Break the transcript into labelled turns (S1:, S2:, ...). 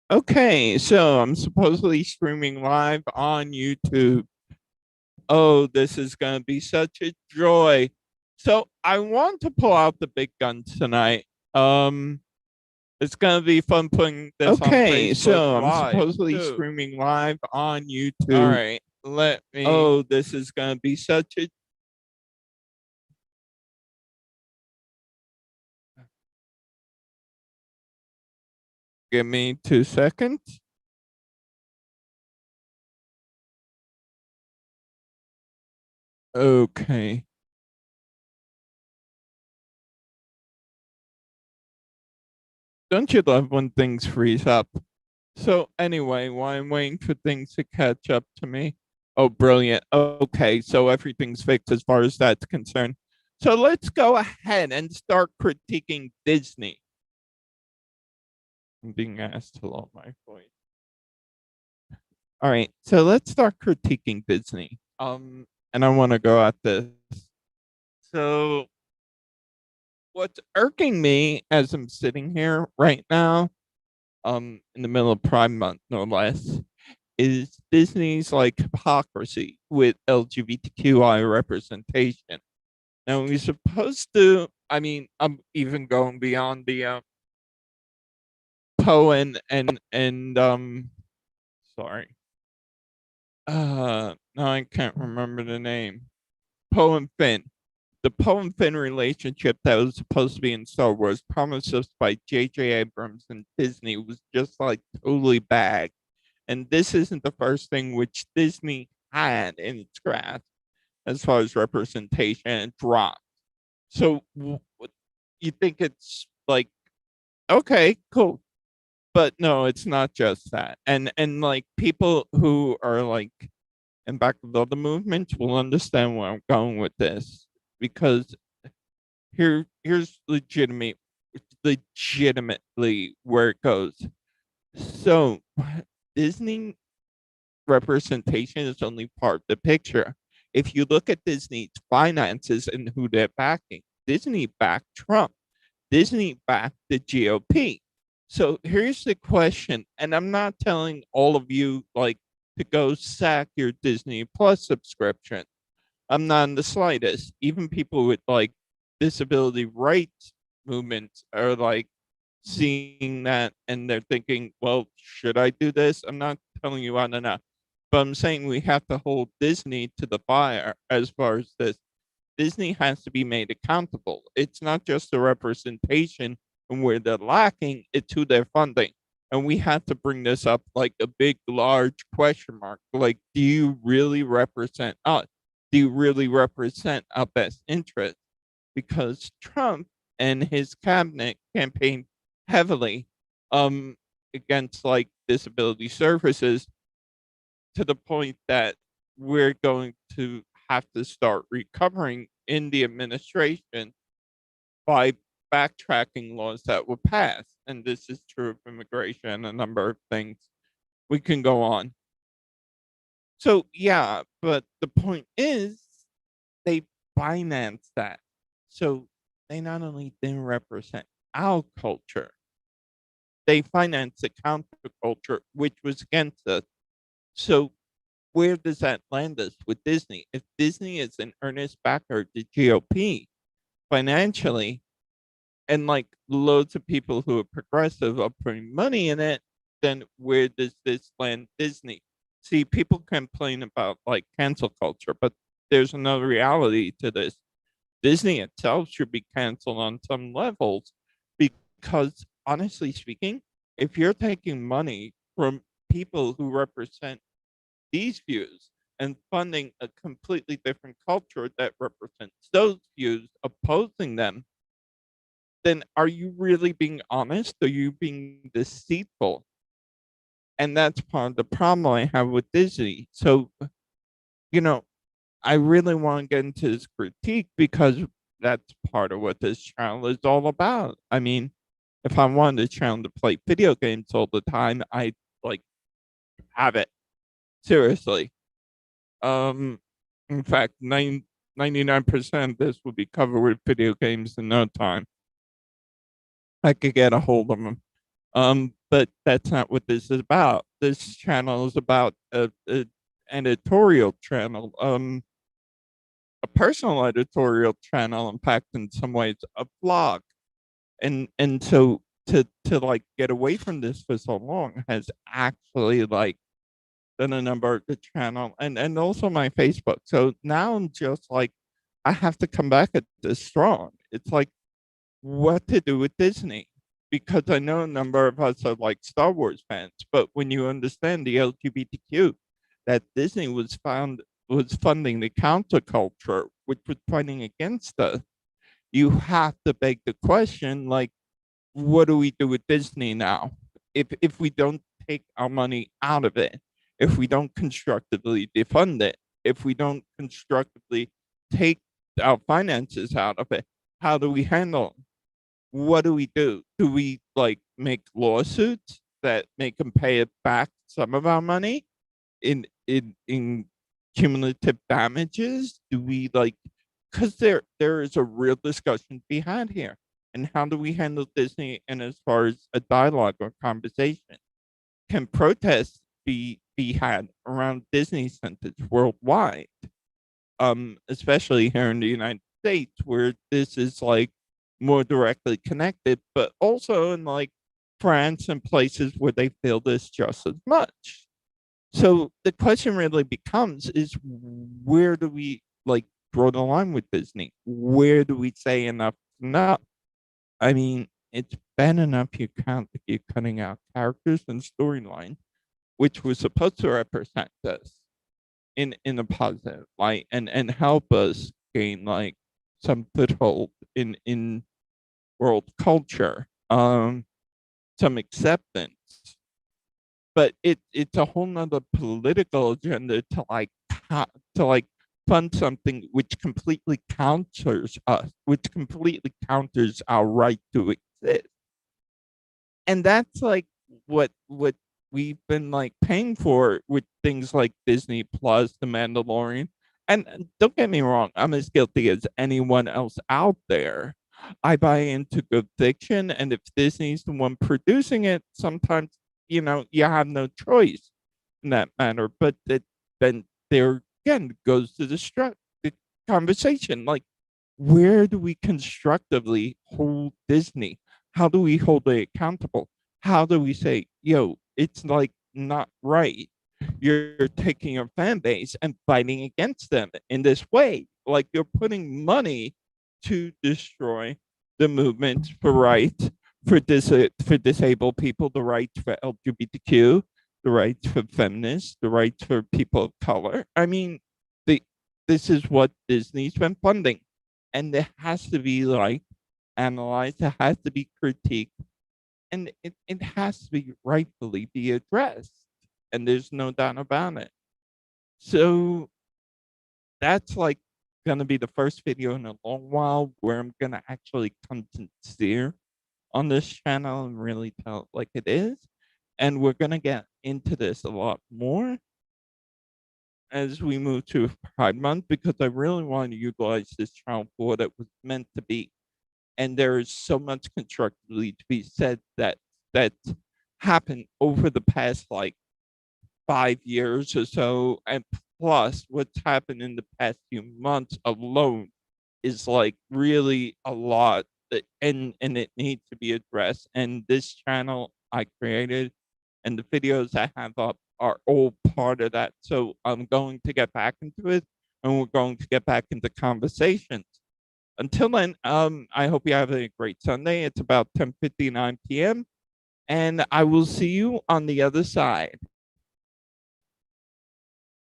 S1: Okay, so I'm supposedly streaming live on YouTube. Oh, this is going to be such a joy. So I want to pull out the big guns tonight. Um, it's going to be fun putting this on
S2: Okay,
S1: Facebook
S2: so I'm
S1: Live
S2: supposedly
S1: too.
S2: streaming live on
S1: All
S2: YouTube.
S1: right, let me.
S2: Oh, this is going to be such a.
S1: Give me 2 seconds. Okay. Don't you love when things freeze up? So anyway, while I'm waiting for things to catch up to me. Oh, brilliant. Okay, so everything's fixed as far as that's concerned. So let's go ahead and start critiquing Disney. I'm being asked to lower my voice. All right, so let's start critiquing Disney. And I want to go at this. So what's irking me as I'm sitting here right now, in the middle of Prime Month, no less, is Disney's like hypocrisy with LGBTQI representation. Now we're supposed to. I mean, I'm even going beyond the Poe and sorry. No, I can't remember the name. Poe and Finn. The Poe and Finn relationship that was supposed to be in Star Wars, promised us by J.J. Abrams and Disney, was just like totally bad. And this isn't the first thing which Disney had in its grasp as far as representation and drop. So you think it's like, okay, cool. But no, it's not just that. And like people who are like in back of the other movements will understand where I'm going with this, because here's legitimately where it goes. So Disney representation is only part of the picture. If you look at Disney's finances and who they're backing, Disney backed Trump, Disney backed the GOP. So here's the question, and I'm not telling all of you like to go sack your Disney Plus subscription. I'm not in the slightest. Even people with like disability rights movements are like seeing that and they're thinking, well, should I do this? I'm not telling you I don't know. But I'm saying we have to hold Disney to the fire as far as this. Disney has to be made accountable. It's not just the representation and where they're lacking, it's who they're funding. And we have to bring this up like a big, large question mark. Like, do you really represent us? Do you really represent our best interest? Because Trump and his cabinet campaigned heavily um, against like disability services, to the point that we're going to have to start recovering in the administration by backtracking laws that were passed. And this is true of immigration and a number of things. We can go on. So, yeah, but the point is they finance that. So they not only didn't represent our culture, they financed the counterculture, which was against us. So where does that land us with Disney? If Disney is an earnest backer of the GOP financially, and like loads of people who are progressive are putting money in it, then where does this land Disney? See, people complain about like cancel culture, but there's another reality to this. Disney itself should be canceled on some levels, because honestly speaking, if you're taking money from people who represent these views and funding a completely different culture that represents those views, opposing them, then are you really being honest? Are you being deceitful? And that's part of the problem I have with Disney. So, you know, I really want to get into this critique because that's part of what this channel is all about. I mean, if I wanted a channel to play video games all the time, I like have it. Seriously. Um, in fact, 99% of this would be covered with video games in no time. I could get a hold of them. But that's not what this is about. This channel is about a editorial channel, a personal editorial channel, in fact, in some ways, a vlog. And so to like get away from this for so long has actually like done a number of the channel and also my Facebook. So now I'm just like I have to come back at this strong. It's like what to do with Disney because I know a number of us are like Star Wars fans, but when you understand the LGBTQ, that Disney was funding the counterculture, which was fighting against us, you have to beg the question, like, what do we do with Disney now? If we don't take our money out of it, if we don't constructively defund it, if we don't constructively take our finances out of it, how do we handle them? What do we do? Do we like make lawsuits that make them pay it back some of our money in cumulative damages? Do we like because there is a real discussion to be had here. And how do we handle Disney and as far as a dialogue or conversation? Can protests be had around Disney centers worldwide? Especially here in the United States where this is like more directly connected, but also in like France and places where they feel this just as much. So the question really becomes is where do we like draw the line with Disney? Where do we say enough is enough? I mean, it's bad enough you're cutting out characters and storyline, which was supposed to represent us in a positive light and help us gain like some foothold in world culture, some acceptance. But it's a whole nother political agenda to like to like fund something which completely counters us, which completely counters our right to exist. And that's like what we've been like paying for with things like Disney Plus, The Mandalorian. And don't get me wrong, I'm as guilty as anyone else out there. I buy into good fiction, and if Disney's the one producing it, sometimes you have no choice in that matter. But then there again goes to the conversation. Like, where do we constructively hold Disney? How do we hold it accountable? How do we say, yo, it's like not right? You're taking your fan base and fighting against them in this way. Like you're putting money to destroy the movement for rights for disabled people, the rights for LGBTQ, the rights for feminists, the rights for people of color. I mean, the this is what Disney's been funding, and it has to be like analyzed. It has to be critiqued, and it has to be rightfully be addressed. And there's no doubt about it. So that's like gonna be the first video in a long while where I'm gonna actually come sincere on this channel and really tell it like it is. And we're gonna get into this a lot more as we move to Pride Month because I really want to utilize this channel for what it was meant to be. And there is so much constructively to be said that happened over the past like 5 years or so, and plus what's happened in the past few months alone is like really a lot and it needs to be addressed. And this channel I created and the videos I have up are all part of that. So I'm going to get back into it and we're going to get back into conversations. Until then, I hope you have a great Sunday. It's about 10:59 p.m. and I will see you on the other side.